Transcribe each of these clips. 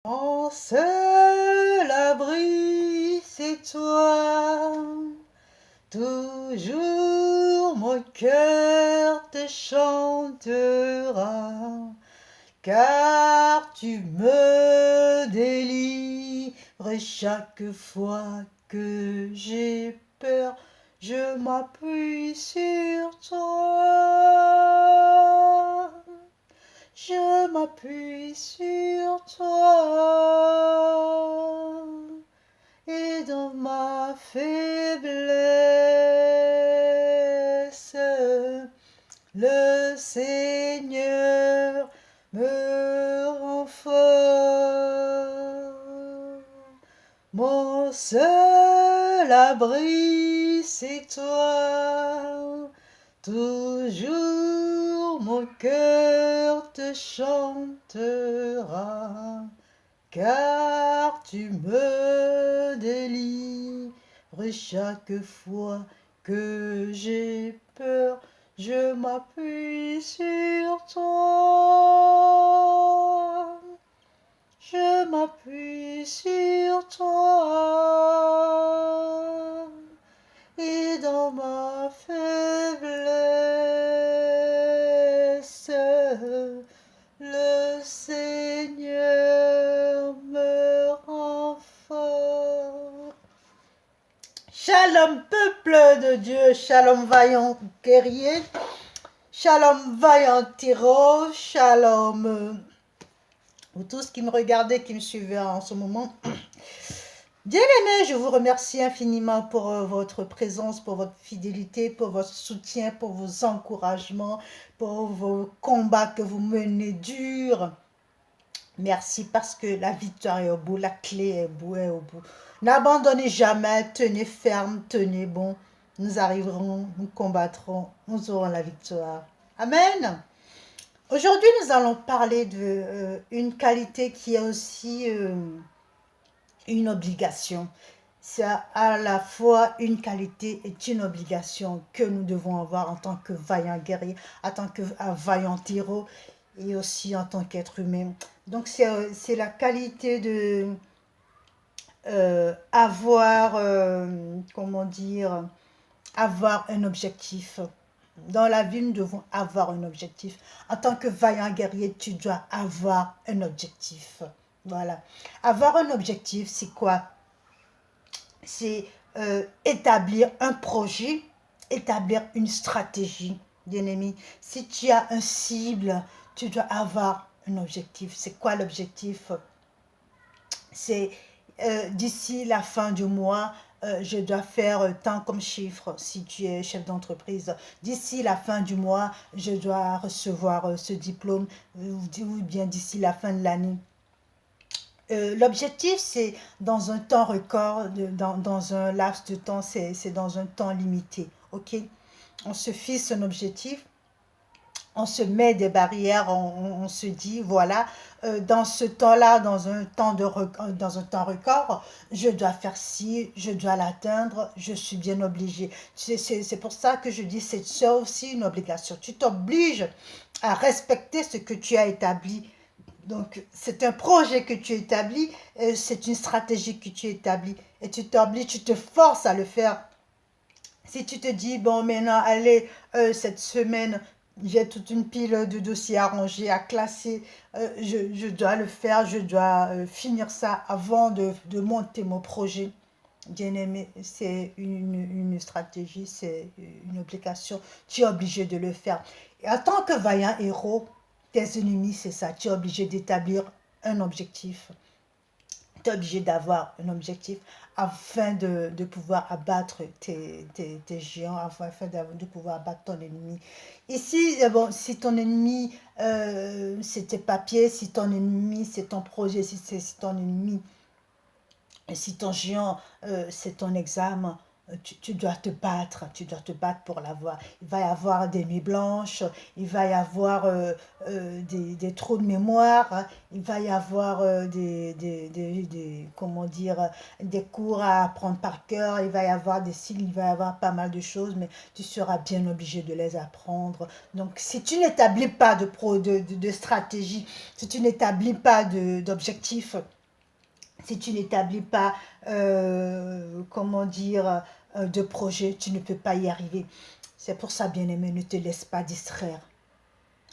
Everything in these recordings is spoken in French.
Mon seul abri, c'est toi. Toujours mon cœur te chantera, car tu me délivres chaque fois que j'ai peur. Je m'appuie sur toi. Je m'appuie sur toi et dans ma faiblesse, le Seigneur me rend fort. Mon seul abri, c'est toi. Toujours mon cœur te chantera, car tu me délivres chaque fois que j'ai peur. Je m'appuie sur toi. Je m'appuie sur toi. Et dans ma faiblesse, le Seigneur me rend fort. Shalom peuple de Dieu, shalom vaillant guerrier, shalom vaillant héros, shalom vous tous qui me regardez, qui me suivez en ce moment. Bien-aimés, je vous remercie infiniment pour votre présence, pour votre fidélité, pour votre soutien, pour vos encouragements, pour vos combats que vous menez durs. Merci parce que la victoire est au bout, la clé est au bout. N'abandonnez jamais, tenez ferme, tenez bon. Nous arriverons, nous combattrons, nous aurons la victoire. Amen. Aujourd'hui, nous allons parler d'une qualité qui est aussi une obligation. C'est à la fois une qualité et une obligation que nous devons avoir en tant que vaillant guerrier, en tant que vaillant héros et aussi en tant qu'être humain. Donc c'est la qualité de avoir, comment dire, avoir un objectif. Dans la vie, nous devons avoir un objectif. En tant que vaillant guerrier, tu dois avoir un objectif. Voilà. Avoir un objectif, c'est quoi? C'est établir un projet, établir une stratégie, bien-aimé. Si tu as un cible, tu dois avoir un objectif. C'est quoi l'objectif? C'est d'ici la fin du mois, je dois faire tant comme chiffre si tu es chef d'entreprise. D'ici la fin du mois, je dois recevoir ce diplôme ou bien d'ici la fin de l'année. L'objectif, c'est dans un temps record, dans un laps de temps, c'est dans un temps limité. Ok? On se fixe un objectif, on se met des barrières, on se dit, voilà, dans ce temps-là, dans un temps record, je dois faire ci, je dois l'atteindre, je suis bien obligée. C'est pour ça que je dis, c'est aussi une obligation. Tu t'obliges à respecter ce que tu as établi. Donc, c'est un projet que tu établis, c'est une stratégie que tu établis, et tu t'obliges, tu te forces à le faire. Si tu te dis, bon, maintenant, allez, cette semaine, j'ai toute une pile de dossiers à ranger, à classer, je dois le faire, je dois finir ça avant de monter mon projet. Bien aimé, c'est une stratégie, c'est une obligation, tu es obligé de le faire. Et en tant que vaillant héros, tes ennemis, c'est ça, tu es obligé d'établir un objectif. Tu es obligé d'avoir un objectif afin de pouvoir abattre tes géants, afin de pouvoir abattre ton ennemi. Ici, bon, si ton ennemi, c'est tes papiers, si ton ennemi, c'est ton projet, si ton ennemi, et si ton géant, c'est ton examen, tu dois te battre pour l'avoir. Il va y avoir des nuits blanches, il va y avoir des trous de mémoire, hein, il va y avoir comment dire, des cours à apprendre par cœur, il va y avoir des sigles, il va y avoir pas mal de choses, mais tu seras bien obligé de les apprendre. Donc, si tu n'établis pas de stratégie, si tu n'établis pas d'objectif, si tu n'établis pas, comment dire, de projet, tu ne peux pas y arriver. C'est pour ça, bien-aimé, ne te laisse pas distraire.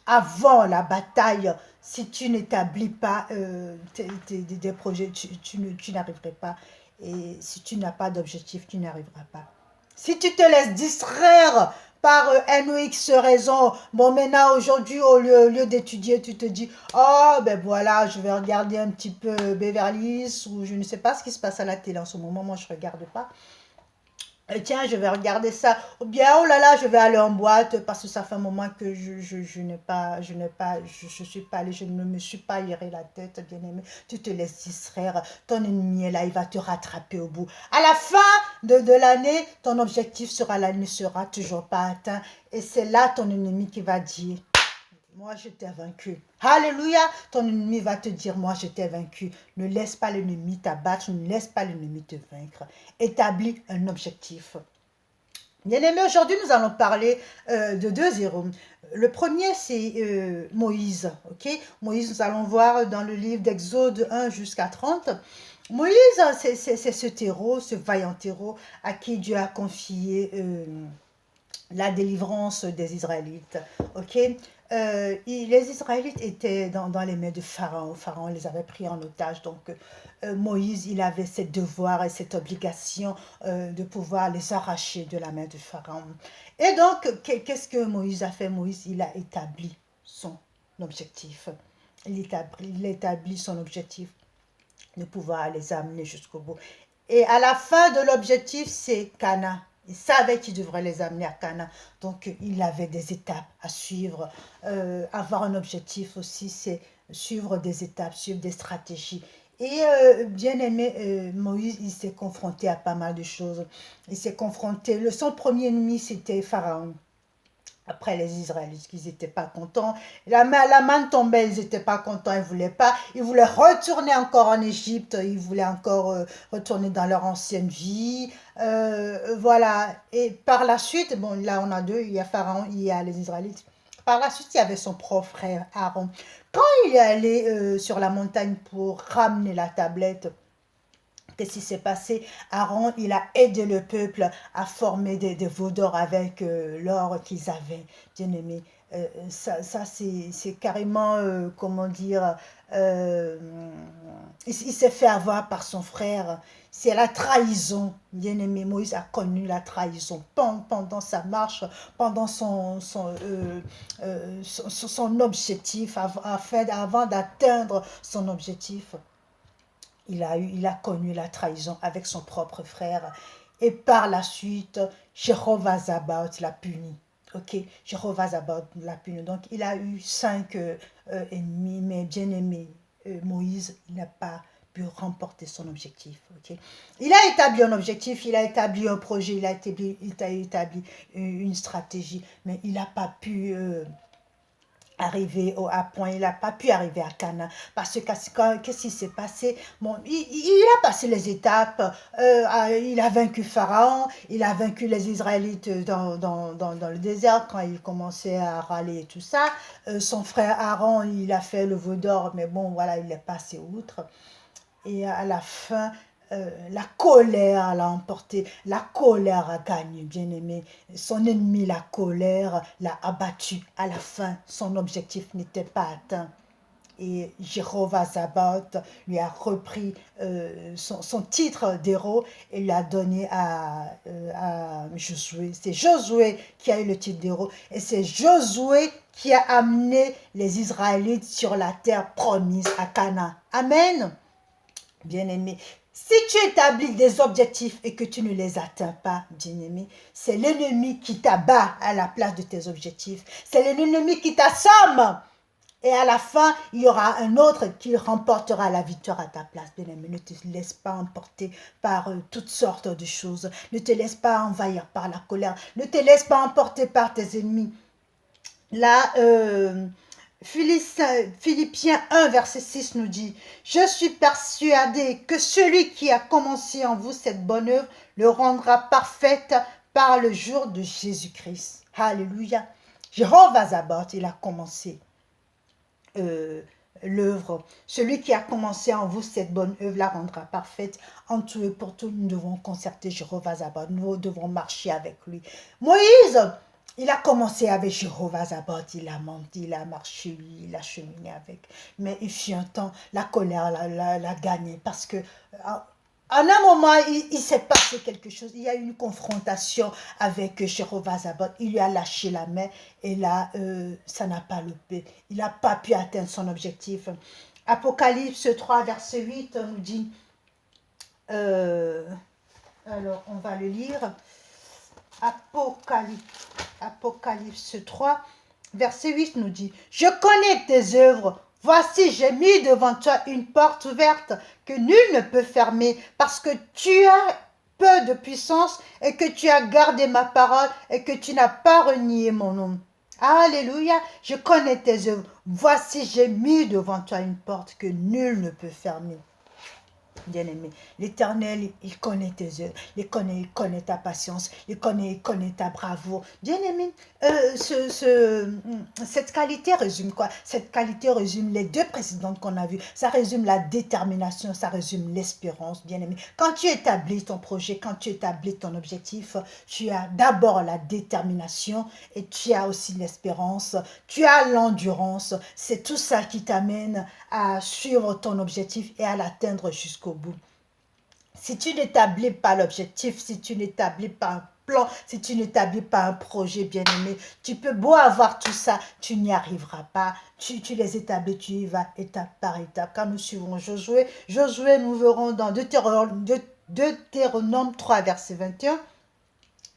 Avant la bataille, si tu n'établis pas des projets, tu n'arriverais pas. Et si tu n'as pas d'objectif, tu n'arriveras pas. Si tu te laisses distraire par N ou X raison, bon maintenant aujourd'hui au lieu d'étudier, tu te dis, oh ben voilà, je vais regarder un petit peu Beverly Hills ou je ne sais pas ce qui se passe à la télé en ce moment, moi je ne regarde pas. Tiens, je vais regarder ça. Ou bien, oh là là, je vais aller en boîte parce que ça fait un moment que je suis pas allée, je ne me suis pas aéré la tête, bien aimé. Tu te laisses distraire. Ton ennemi est là, il va te rattraper au bout. À la fin de l'année, ton objectif ne sera toujours pas atteint. Et c'est là ton ennemi qui va dire, moi, je t'ai vaincu. Alléluia. Ton ennemi va te dire, moi, je t'ai vaincu. Ne laisse pas l'ennemi t'abattre. Ne laisse pas l'ennemi te vaincre. Établis un objectif. Bien-aimés, aujourd'hui, nous allons parler de deux héros. Le premier, c'est Moïse. Ok, Moïse, nous allons voir dans le livre d'Exode 1 jusqu'à 30. Moïse, c'est ce héros, ce vaillant héros à qui Dieu a confié la délivrance des Israélites. Ok, les Israélites étaient dans les mains de Pharaon. Pharaon les avait pris en otage. Donc, Moïse, il avait ce devoir et cette obligation de pouvoir les arracher de la main de Pharaon. Et donc, qu'est-ce que Moïse a fait? Moïse, il a établi son objectif. Il établit son objectif de pouvoir les amener jusqu'au bout. Et à la fin de l'objectif, c'est Canaan. Il savait qu'il devrait les amener à Canaan. Donc, il avait des étapes à suivre. Avoir un objectif aussi, c'est suivre des étapes, suivre des stratégies. Et bien aimé, Moïse, il s'est confronté à pas mal de choses. Il s'est confronté, son premier ennemi, c'était Pharaon. Après les Israélites, ils n'étaient pas contents. La manne tombait, ils n'étaient pas contents, ils ne voulaient pas. Ils voulaient retourner encore en Égypte, ils voulaient encore retourner dans leur ancienne vie. Voilà. Et par la suite, bon là on a deux, il y a Pharaon, il y a les Israélites. Par la suite, il y avait son propre frère Aaron. Quand il est allé sur la montagne pour ramener la tablette, qu'est-ce qui s'est passé? Aaron, il a aidé le peuple à former des veaux d'or avec l'or qu'ils avaient, bien aimé. Ça c'est carrément, comment dire, euh, il s'est fait avoir par son frère. C'est la trahison, bien aimé. Moïse a connu la trahison pendant sa marche, pendant son objectif, avant d'atteindre son objectif. Il a connu la trahison avec son propre frère. Et par la suite, Jéhovah Sabaoth l'a puni. Ok, Jéhovah Sabaoth l'a puni. Donc, il a eu 5 ennemis, mais bien aimé, Moïse, il n'a pas pu remporter son objectif. Ok, il a établi un objectif, il a établi un projet, il a établi une stratégie, mais il n'a pas pu arriver à point, il n'a pas pu arriver à Canaan parce que qu'est-ce qui s'est passé? Bon, il a passé les étapes, il a vaincu Pharaon, il a vaincu les Israélites dans le désert quand il commençait à râler et tout ça. Son frère Aaron, il a fait le veau d'or, mais bon, voilà, il est passé outre. Et à la fin, la colère l'a emporté, la colère a gagné, bien aimé. Son ennemi, la colère, l'a abattu. À la fin, son objectif n'était pas atteint. Et Jéhovah Sabaoth lui a repris son titre d'héros et l'a donné à Josué. C'est Josué qui a eu le titre d'héros et c'est Josué qui a amené les Israélites sur la terre promise à Canaan. Amen. Bien-aimé, si tu établis des objectifs et que tu ne les atteins pas, bien-aimé, c'est l'ennemi qui t'abat à la place de tes objectifs. C'est l'ennemi qui t'assomme Et à la fin, il y aura un autre qui remportera la victoire à ta place. Bien-aimé, ne te laisse pas emporter par toutes sortes de choses. Ne te laisse pas envahir par la colère. Ne te laisse pas emporter par tes ennemis. Là, Philippiens 1, verset 6 nous dit, je suis persuadé que celui qui a commencé en vous cette bonne œuvre le rendra parfaite par le jour de Jésus-Christ. Alléluia. Jéhovah Sabaoth, il a commencé euh, l'œuvre. Celui qui a commencé en vous cette bonne œuvre la rendra parfaite. En tout et pour tout, nous devons concerter Jéhovah Sabaoth. Nous devons marcher avec lui. Moïse, il a commencé avec Jéhovah Sabaoth. Il a menti, il a marché, il a cheminé avec. Mais il fut un temps, la colère l'a gagné parce que en un moment, il s'est passé quelque chose. Il y a eu une confrontation avec Jéhovah Sabaoth. Il lui a lâché la main et là, ça n'a pas loupé. Il n'a pas pu atteindre son objectif. Apocalypse 3, verset 8 nous dit, alors on va le lire. Apocalypse 3, verset 8 nous dit, « Je connais tes œuvres. Voici, j'ai mis devant toi une porte ouverte que nul ne peut fermer, parce que tu as peu de puissance et que tu as gardé ma parole et que tu n'as pas renié mon nom. » Alléluia, je connais tes œuvres. Voici, j'ai mis devant toi une porte que nul ne peut fermer. Bien-aimé, l'Éternel, il connaît tes œuvres, il connaît ta patience, il connaît ta bravoure. Bien-aimé, cette qualité résume quoi? Cette qualité résume les deux précédentes qu'on a vues. Ça résume la détermination, ça résume l'espérance, bien-aimé. Quand tu établis ton projet, quand tu établis ton objectif, tu as d'abord la détermination et tu as aussi l'espérance, tu as l'endurance. C'est tout ça qui t'amène à suivre ton objectif et à l'atteindre jusqu'au bout. Si tu n'établis pas l'objectif, si tu n'établis pas un plan, si tu n'établis pas un projet bien-aimé, tu peux beau avoir tout ça, tu n'y arriveras pas. Tu les établis, tu y vas étape par étape. Quand nous suivrons Josué, nous verrons dans Deutéronome 3, verset 21,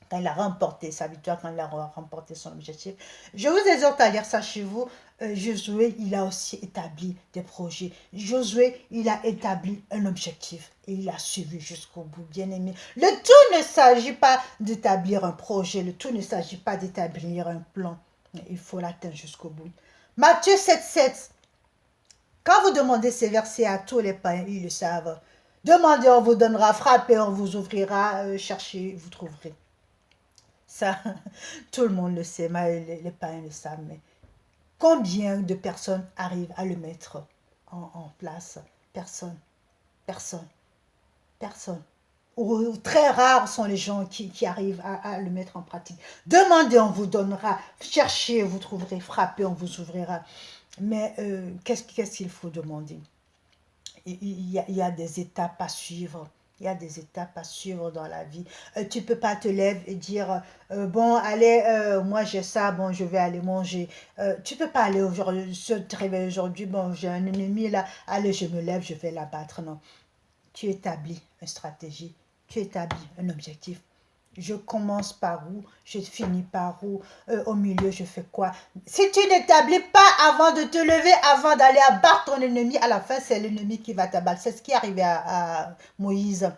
quand il a remporté sa victoire, quand il a remporté son objectif. Je vous exhorte à lire ça chez vous. Josué, il a aussi établi des projets. Josué, il a établi un objectif et il a suivi jusqu'au bout, bien aimé. Le tout ne s'agit pas d'établir un projet, le tout ne s'agit pas d'établir un plan. Mais il faut l'atteindre jusqu'au bout. Matthieu 7, 7. Quand vous demandez ces versets à tous les païens, ils le savent. Demandez, on vous donnera, frappez, on vous ouvrira, cherchez, vous trouverez. Ça, tout le monde le sait, mais les païens le savent. Mais combien de personnes arrivent à le mettre en place? Personne, personne, personne. Ou très rares sont les gens qui arrivent à le mettre en pratique. Demandez, on vous donnera. Cherchez, vous trouverez. Frappez, on vous ouvrira. Mais qu'est-ce qu'il faut demander? Il y a des étapes à suivre. Il y a des étapes à suivre dans la vie. Tu ne peux pas te lever et dire, bon, allez, moi j'ai ça, bon, je vais aller manger. Tu ne peux pas aller aujourd'hui, te réveiller aujourd'hui, bon, j'ai un ennemi là, allez, je me lève, je vais l'abattre. Non, tu établis une stratégie, tu établis un objectif. Je commence par où, je finis par où, au milieu je fais quoi. Si tu n'établis pas avant de te lever, avant d'aller abattre ton ennemi, à la fin c'est l'ennemi qui va t'abattre. C'est ce qui est arrivé à Moïse.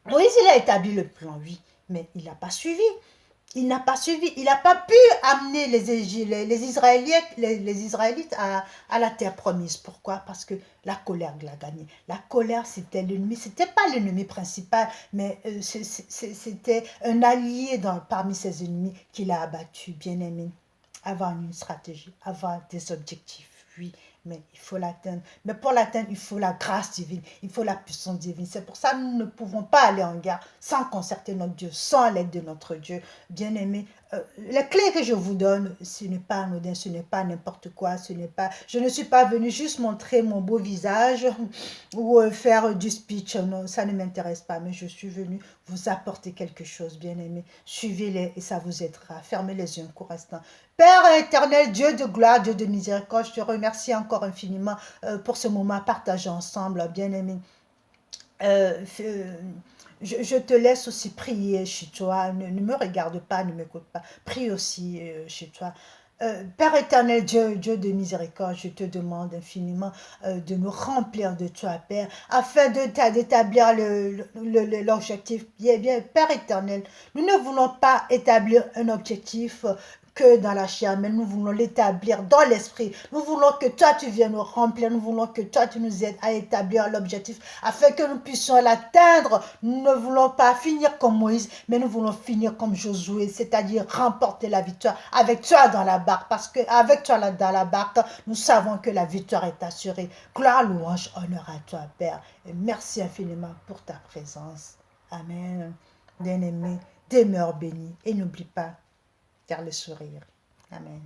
Moïse, il a établi le plan, oui, mais il n'a pas suivi. Il n'a pas suivi, il n'a pas pu amener les Israélites à la terre promise. Pourquoi? Parce que la colère l'a gagné. La colère, c'était l'ennemi. Ce n'était pas l'ennemi principal, mais c'était un allié parmi ses ennemis qu'il a abattu, bien aimé. Avoir une stratégie, avoir des objectifs, oui, mais il faut l'atteindre. Mais pour l'atteindre, il faut la grâce divine, il faut la puissance divine. C'est pour ça que nous ne pouvons pas aller en guerre sans concerter notre Dieu, sans l'aide de notre Dieu. Bien-aimé, les clés que je vous donne, ce n'est pas anodin, ce n'est pas n'importe quoi, ce n'est pas... Je ne suis pas venue juste montrer mon beau visage ou faire du speech, non, ça ne m'intéresse pas, mais je suis venue vous apporter quelque chose, bien-aimé. Suivez-les et ça vous aidera. Fermez les yeux un court instant. Père éternel, Dieu de gloire, Dieu de miséricorde, je te remercie encore infiniment pour ce moment partagé ensemble, bien-aimé. Je te laisse aussi prier chez toi. Ne me regarde pas, ne m'écoute pas. Prie aussi chez toi. Père éternel, Dieu de miséricorde, je te demande infiniment de nous remplir de toi, Père, afin d'établir l'objectif. Bien, bien, Père éternel, nous ne voulons pas établir un objectif que dans la chair, mais nous voulons l'établir dans l'esprit. Nous voulons que toi, tu viennes nous remplir. Nous voulons que toi, tu nous aides à établir l'objectif afin que nous puissions l'atteindre. Nous ne voulons pas finir comme Moïse, mais nous voulons finir comme Josué, c'est-à-dire remporter la victoire avec toi dans la barque. Parce qu'avec toi dans la barque, nous savons que la victoire est assurée. Gloire, louange, honneur à toi, Père. Et merci infiniment pour ta présence. Amen. Bien-aimé, demeure béni et n'oublie pas, faire le sourire. Amen.